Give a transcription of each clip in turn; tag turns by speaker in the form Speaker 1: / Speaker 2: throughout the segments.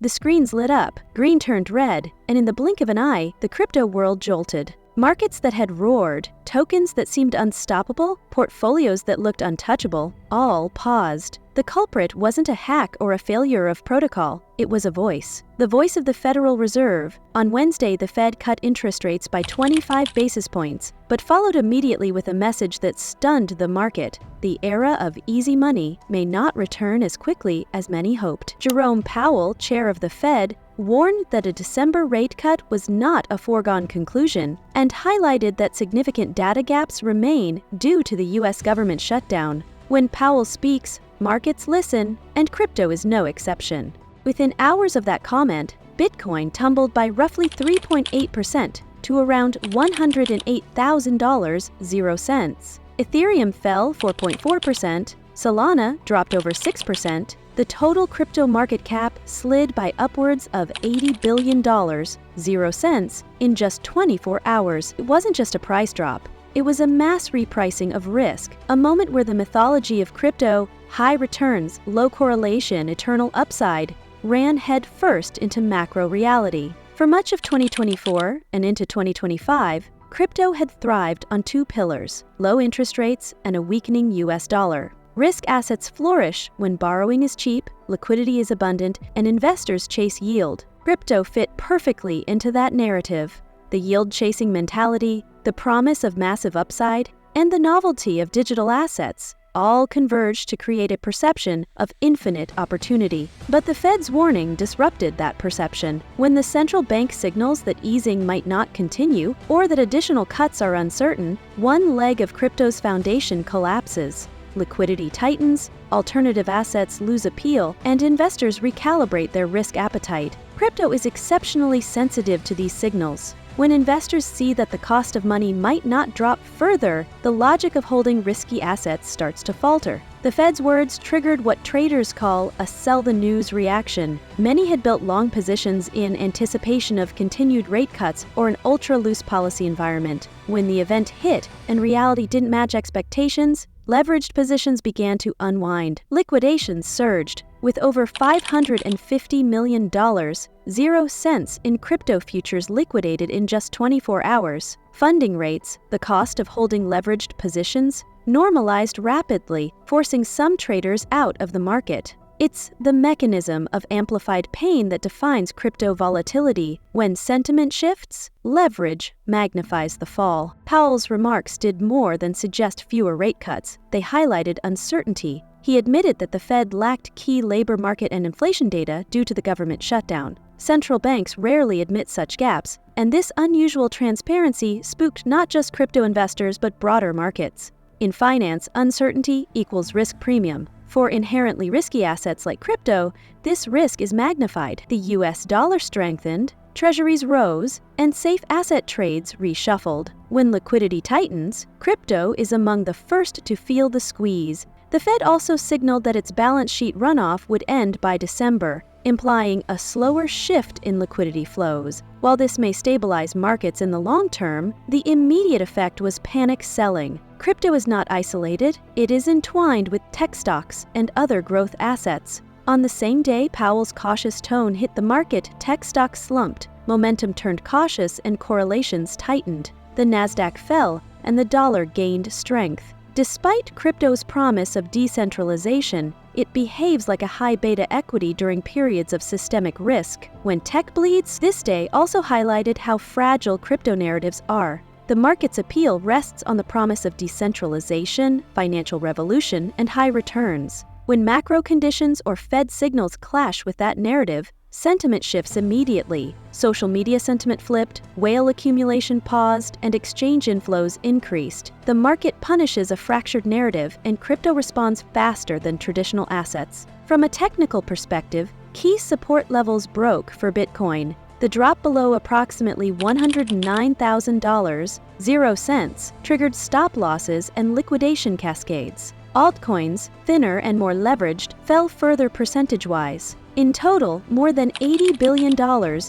Speaker 1: The screens lit up, green turned red, and in the blink of an eye, the crypto world jolted. Markets that had roared, tokens that seemed unstoppable, portfolios that looked untouchable, all paused. The culprit wasn't a hack or a failure of protocol, it was a voice. The voice of the Federal Reserve. On Wednesday, the Fed cut interest rates by 25 basis points, but followed immediately with a message that stunned the market. The era of easy money may not return as quickly as many hoped. Jerome Powell, chair of the Fed, warned that a December rate cut was not a foregone conclusion and highlighted that significant data gaps remain due to the U.S. government shutdown. When Powell speaks, markets listen, and crypto is no exception. Within hours of that comment, Bitcoin tumbled by roughly 3.8% to around $108,000, 0 cents. Ethereum fell 4.4%, Solana dropped over 6%, the total crypto market cap slid by upwards of $80 billion, 0 cents, in just 24 hours. It wasn't just a price drop. It was a mass repricing of risk, a moment where the mythology of crypto, high returns, low correlation, eternal upside, ran head first into macro reality. For much of 2024 and into 2025, crypto had thrived on two pillars: low interest rates and a weakening US dollar. Risk assets flourish when borrowing is cheap, liquidity is abundant, and investors chase yield. Crypto fit perfectly into that narrative. The yield-chasing mentality, the promise of massive upside, and the novelty of digital assets all converged to create a perception of infinite opportunity. But the Fed's warning disrupted that perception. When the central bank signals that easing might not continue or that additional cuts are uncertain, one leg of crypto's foundation collapses. Liquidity tightens, alternative assets lose appeal, and investors recalibrate their risk appetite. Crypto is exceptionally sensitive to these signals. When investors see that the cost of money might not drop further, the logic of holding risky assets starts to falter. The Fed's words triggered what traders call a sell the news reaction. Many had built long positions in anticipation of continued rate cuts or an ultra-loose policy environment. When the event hit and reality didn't match expectations, leveraged positions began to unwind. Liquidations surged, with over $550 million, 0 cents, in crypto futures liquidated in just 24 hours. Funding rates, the cost of holding leveraged positions, normalized rapidly, forcing some traders out of the market. It's the mechanism of amplified pain that defines crypto volatility. When sentiment shifts, leverage magnifies the fall. Powell's remarks did more than suggest fewer rate cuts. They highlighted uncertainty. He admitted that the Fed lacked key labor market and inflation data due to the government shutdown. Central banks rarely admit such gaps, and this unusual transparency spooked not just crypto investors but broader markets. In finance, uncertainty equals risk premium. For inherently risky assets like crypto, this risk is magnified. The US dollar strengthened, treasuries rose, and safe asset trades reshuffled. When liquidity tightens, crypto is among the first to feel the squeeze. The Fed also signaled that its balance sheet runoff would end by December, implying a slower shift in liquidity flows. While this may stabilize markets in the long term, the immediate effect was panic selling. Crypto is not isolated, it is entwined with tech stocks and other growth assets. On the same day Powell's cautious tone hit the market, tech stocks slumped, momentum turned cautious, and correlations tightened. The Nasdaq fell, and the dollar gained strength. Despite crypto's promise of decentralization, it behaves like a high beta equity during periods of systemic risk. When tech bleeds, this day also highlighted how fragile crypto narratives are. The market's appeal rests on the promise of decentralization, financial revolution, and high returns. When macro conditions or Fed signals clash with that narrative, sentiment shifts immediately. Social media sentiment flipped, whale accumulation paused, and exchange inflows increased. The market punishes a fractured narrative, and crypto responds faster than traditional assets. From a technical perspective, key support levels broke for Bitcoin. The drop below approximately $109,000, 0 cents, triggered stop losses and liquidation cascades. Altcoins, thinner and more leveraged, fell further percentage-wise. In total, more than $80 billion,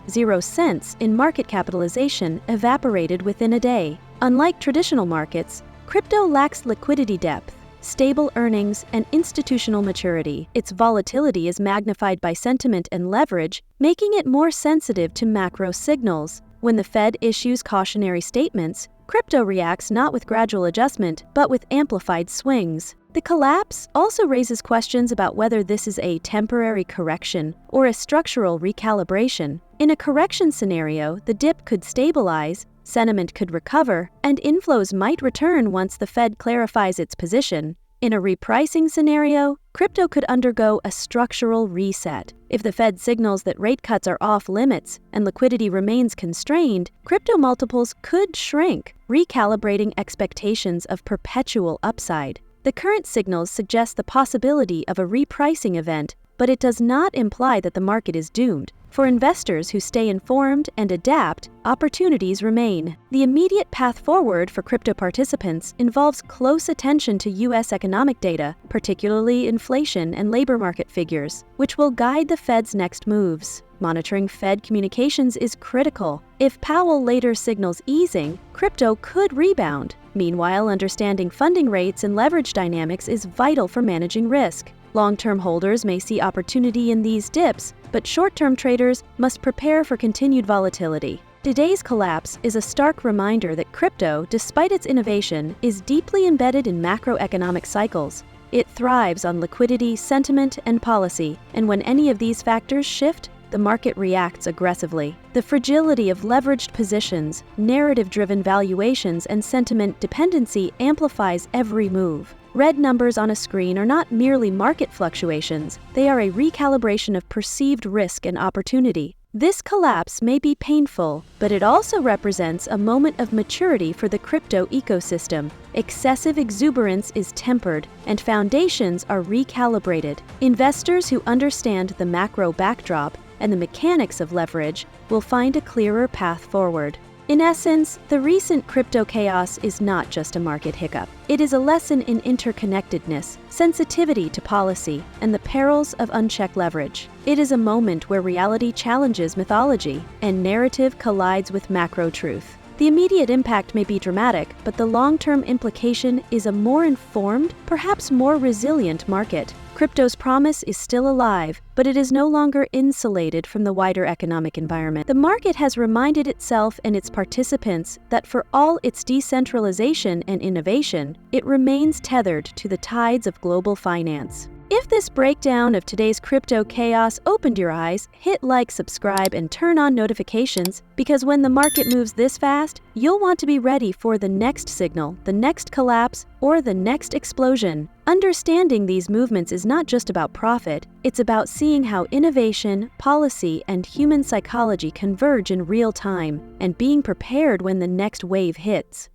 Speaker 1: 0 cents, in market capitalization evaporated within a day. Unlike traditional markets, crypto lacks liquidity depth. stable earnings, and institutional maturity. Its volatility is magnified by sentiment and leverage, making it more sensitive to macro signals. When the Fed issues cautionary statements, crypto reacts not with gradual adjustment, but with amplified swings. The collapse also raises questions about whether this is a temporary correction or a structural recalibration. In a correction scenario, the dip could stabilize, sentiment could recover, and inflows might return once the Fed clarifies its position. In a repricing scenario, crypto could undergo a structural reset. If the Fed signals that rate cuts are off limits and liquidity remains constrained, crypto multiples could shrink, recalibrating expectations of perpetual upside. The current signals suggest the possibility of a repricing event, but it does not imply that the market is doomed. For investors who stay informed and adapt, opportunities remain. The immediate path forward for crypto participants involves close attention to U.S. economic data, particularly inflation and labor market figures, which will guide the Fed's next moves. Monitoring Fed communications is critical. If Powell later signals easing, crypto could rebound. Meanwhile, understanding funding rates and leverage dynamics is vital for managing risk. Long-term holders may see opportunity in these dips, but short-term traders must prepare for continued volatility. Today's collapse is a stark reminder that crypto, despite its innovation, is deeply embedded in macroeconomic cycles. It thrives on liquidity, sentiment, and policy, and when any of these factors shift, the market reacts aggressively. The fragility of leveraged positions, narrative-driven valuations, and sentiment dependency amplifies every move. Red numbers on a screen are not merely market fluctuations, they are a recalibration of perceived risk and opportunity. This collapse may be painful, but it also represents a moment of maturity for the crypto ecosystem. Excessive exuberance is tempered, and foundations are recalibrated. Investors who understand the macro backdrop and the mechanics of leverage will find a clearer path forward. In essence, the recent crypto chaos is not just a market hiccup. It is a lesson in interconnectedness, sensitivity to policy, and the perils of unchecked leverage. It is a moment where reality challenges mythology, and narrative collides with macro truth. The immediate impact may be dramatic, but the long-term implication is a more informed, perhaps more resilient market. Crypto's promise is still alive, but it is no longer insulated from the wider economic environment. The market has reminded itself and its participants that for all its decentralization and innovation, it remains tethered to the tides of global finance. If this breakdown of today's crypto chaos opened your eyes, hit like, subscribe, and turn on notifications, because when the market moves this fast, you'll want to be ready for the next signal, the next collapse, or the next explosion. Understanding these movements is not just about profit, it's about seeing how innovation, policy, and human psychology converge in real time, and being prepared when the next wave hits.